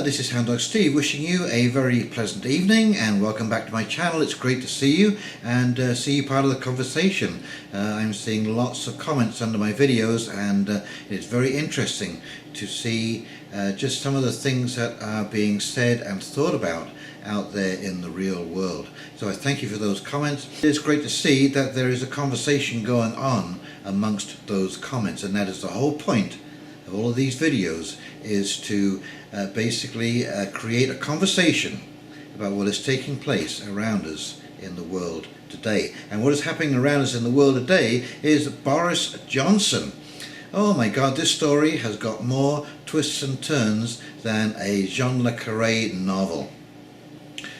This is Hound Dog Steve wishing you a very pleasant evening and welcome back to my channel. It's great to see you and see you part of the conversation. I'm seeing lots of comments under my videos and it's very interesting to see just some of the things that are being said and thought about out there in the real world. So I thank you for those comments. It's great to see that there is a conversation going on amongst those comments, and that is the whole point of all of these videos, is to basically create a conversation about what is taking place around us in the world today. And what is happening around us in the world today is Boris Johnson. Oh my God, this story has got more twists and turns than a Jean le Carré novel.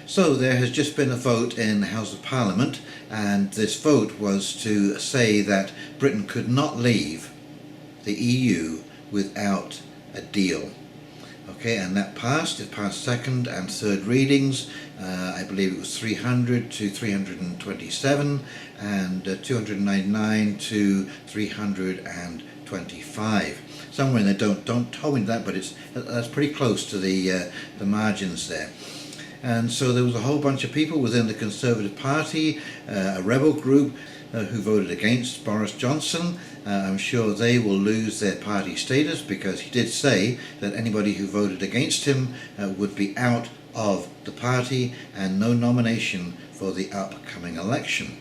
So there has just been a vote in the House of Parliament, and this vote was to say that Britain could not leave the EU without a deal. Okay, and that passed. It passed second and third readings. I believe it was 300 to 327 and 299 to 325. Somewhere in there. Don't hold me to that, but that's pretty close to the margins there. And so there was a whole bunch of people within the Conservative Party, a rebel group, who voted against Boris Johnson. I'm sure they will lose their party status, because he did say that anybody who voted against him would be out of the party and no nomination for the upcoming election.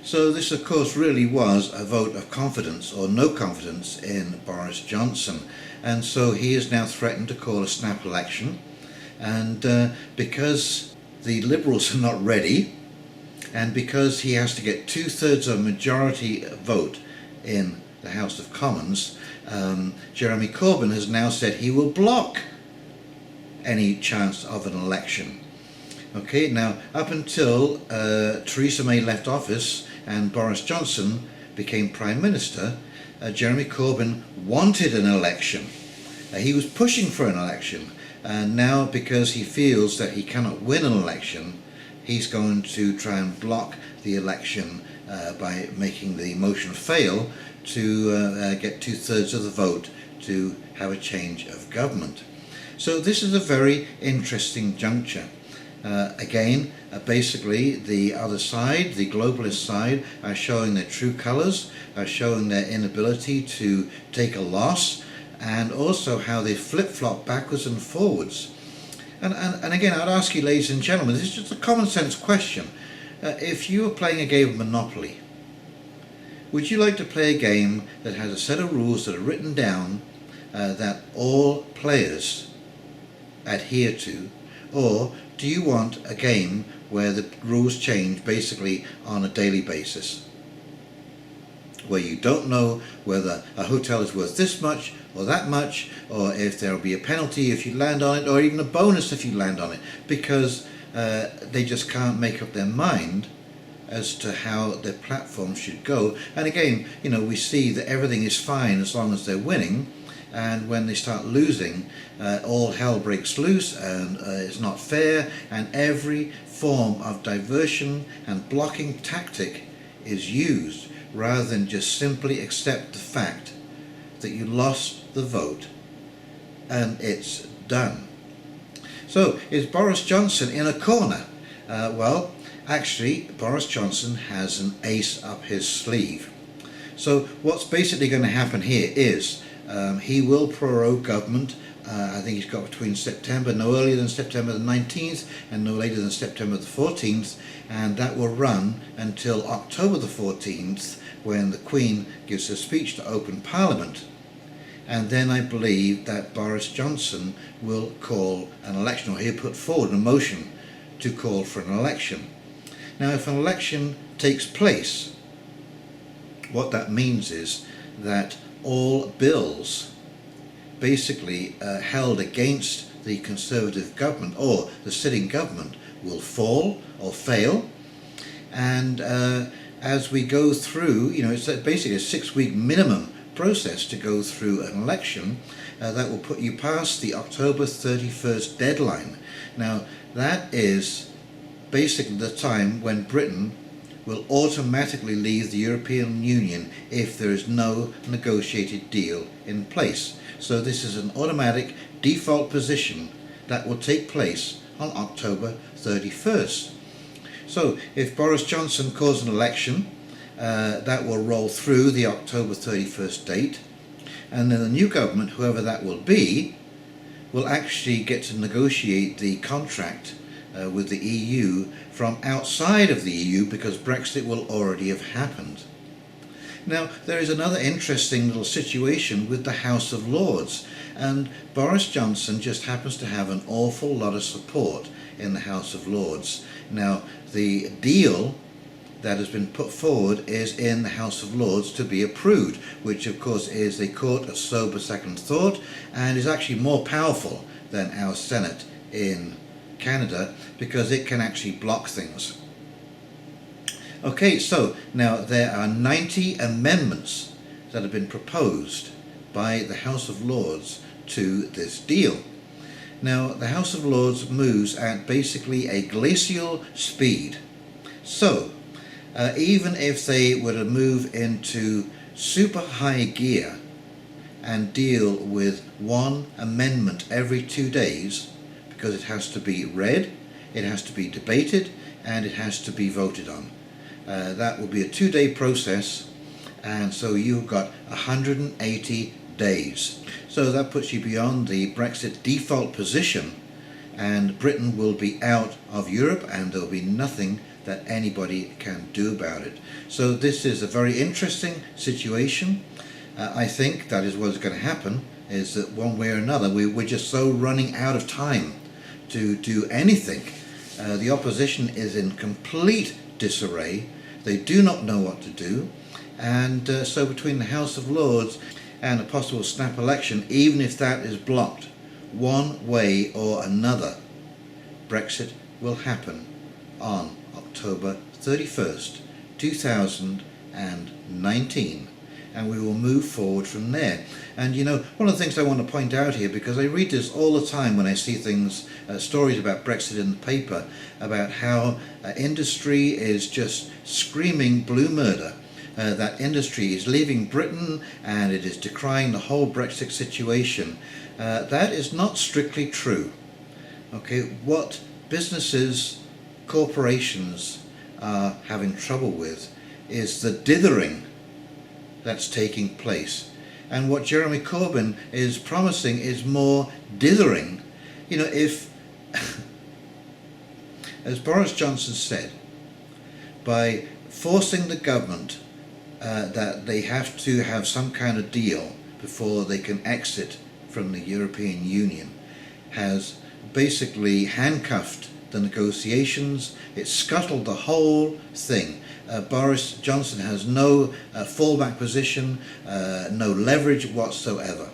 So this of course really was a vote of confidence or no confidence in Boris Johnson, and so he is now threatened to call a snap election. And because the Liberals are not ready, and because he has to get 2/3 of a majority vote in the House of Commons, Jeremy Corbyn has now said he will block any chance of an election. Okay, now up until Theresa May left office and Boris Johnson became Prime Minister, Jeremy Corbyn wanted an election. He was pushing for an election. And now, because he feels that he cannot win an election, he's going to try and block the election by making the motion fail to get 2/3 of the vote to have a change of government. So this is a very interesting juncture. Again, basically the other side, the globalist side, are showing their true colours, are showing their inability to take a loss, and also how they flip-flop backwards and forwards. And again, I'd ask you, ladies and gentlemen, this is just a common sense question. If you were playing a game of Monopoly, would you like to play a game that has a set of rules that are written down that all players adhere to, or do you want a game where the rules change basically on a daily basis, where you don't know whether a hotel is worth this much or that much, or if there will be a penalty if you land on it, or even a bonus if you land on it, because they just can't make up their mind as to how their platform should go. And again, you know, we see that everything is fine as long as they're winning, and when they start losing, all hell breaks loose, and it's not fair, and every form of diversion and blocking tactic is used, rather than just simply accept the fact that you lost the vote and it's done. So is Boris Johnson in a corner? Well, actually Boris Johnson has an ace up his sleeve. So what's basically going to happen here is he will prorogue government. I think he's got between September, no earlier than September the 19th and no later than September the 14th, and that will run until October the 14th, when the Queen gives her speech to open Parliament. And then I believe that Boris Johnson will call an election, or he'll put forward a motion to call for an election. Now, if an election takes place, what that means is that all bills basically held against the Conservative government or the sitting government will fall or fail. And as we go through, you know, it's basically a 6-week minimum process to go through an election that will put you past the October 31st deadline. Now, that is basically the time when Britain will automatically leave the European Union if there is no negotiated deal in place. So this is an automatic default position that will take place on October 31st. So if Boris Johnson calls an election, that will roll through the October 31st date, and then the new government, whoever that will be, will actually get to negotiate the contract with the EU from outside of the EU, because Brexit will already have happened. Now, there is another interesting little situation with the House of Lords, and Boris Johnson just happens to have an awful lot of support in the House of Lords. Now, the deal that has been put forward is in the House of Lords to be approved, which of course is a court of sober second thought, and is actually more powerful than our Senate in Canada, because it can actually block things. Okay, so now there are 90 amendments that have been proposed by the House of Lords to this deal. Now, the House of Lords moves at basically a glacial speed. So, even if they were to move into super high gear and deal with one amendment every 2 days, because it has to be read, it has to be debated, and it has to be voted on. That will be a 2-day process, and so you've got 180 days. So that puts you beyond the Brexit default position, and Britain will be out of Europe, and there'll be nothing that anybody can do about it. So this is a very interesting situation. I think that is what's going to happen, is that one way or another we're just so running out of time to do anything. The opposition is in complete disarray. They do not know what to do, and so between the House of Lords and a possible snap election, even if that is blocked one way or another, Brexit will happen on October 31st, 2019, and we will move forward from there. And you know, one of the things I want to point out here, because I read this all the time when I see things, stories about Brexit in the paper, about how industry is just screaming blue murder. That industry is leaving Britain and it is decrying the whole Brexit situation. That is not strictly true. Okay, what businesses, corporations are having trouble with is the dithering that's taking place. And what Jeremy Corbyn is promising is more dithering. You know, if, as Boris Johnson said, by forcing the government that they have to have some kind of deal before they can exit from the European Union, has basically handcuffed the negotiations. It scuttled the whole thing. Boris Johnson has no fallback position, no leverage whatsoever,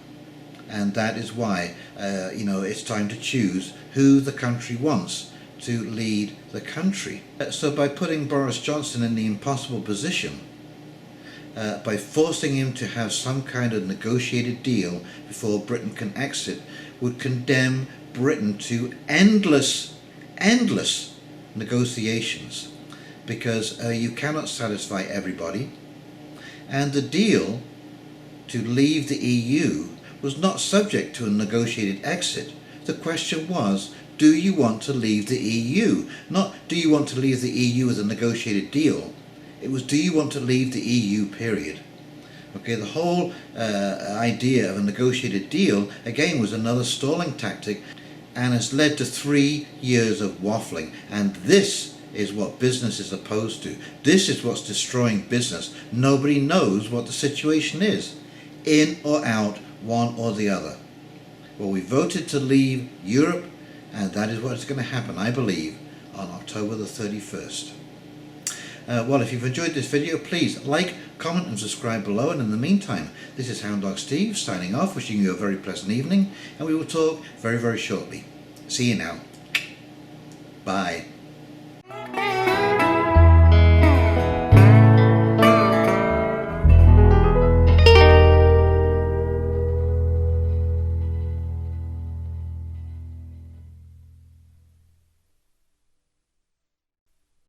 and that is why you know, it's time to choose who the country wants to lead the country. So by putting Boris Johnson in the impossible position, by forcing him to have some kind of negotiated deal before Britain can exit, would condemn Britain to endless negotiations, because you cannot satisfy everybody. And the deal to leave the EU was not subject to a negotiated exit. The question was, do you want to leave the EU? Not, do you want to leave the EU with a negotiated deal? It was, do you want to leave the EU, period. Okay, the whole idea of a negotiated deal, again, was another stalling tactic, and has led to 3 years of waffling. And this is what business is opposed to. This is what's destroying business. Nobody knows what the situation is, in or out, one or the other. Well, we voted to leave Europe, and that is what is going to happen, I believe, on October the 31st. Well, if you've enjoyed this video, please like, comment and subscribe below. And in the meantime, this is Hound Dog Steve signing off, wishing you a very pleasant evening, and we will talk very, very shortly. See you now. Bye.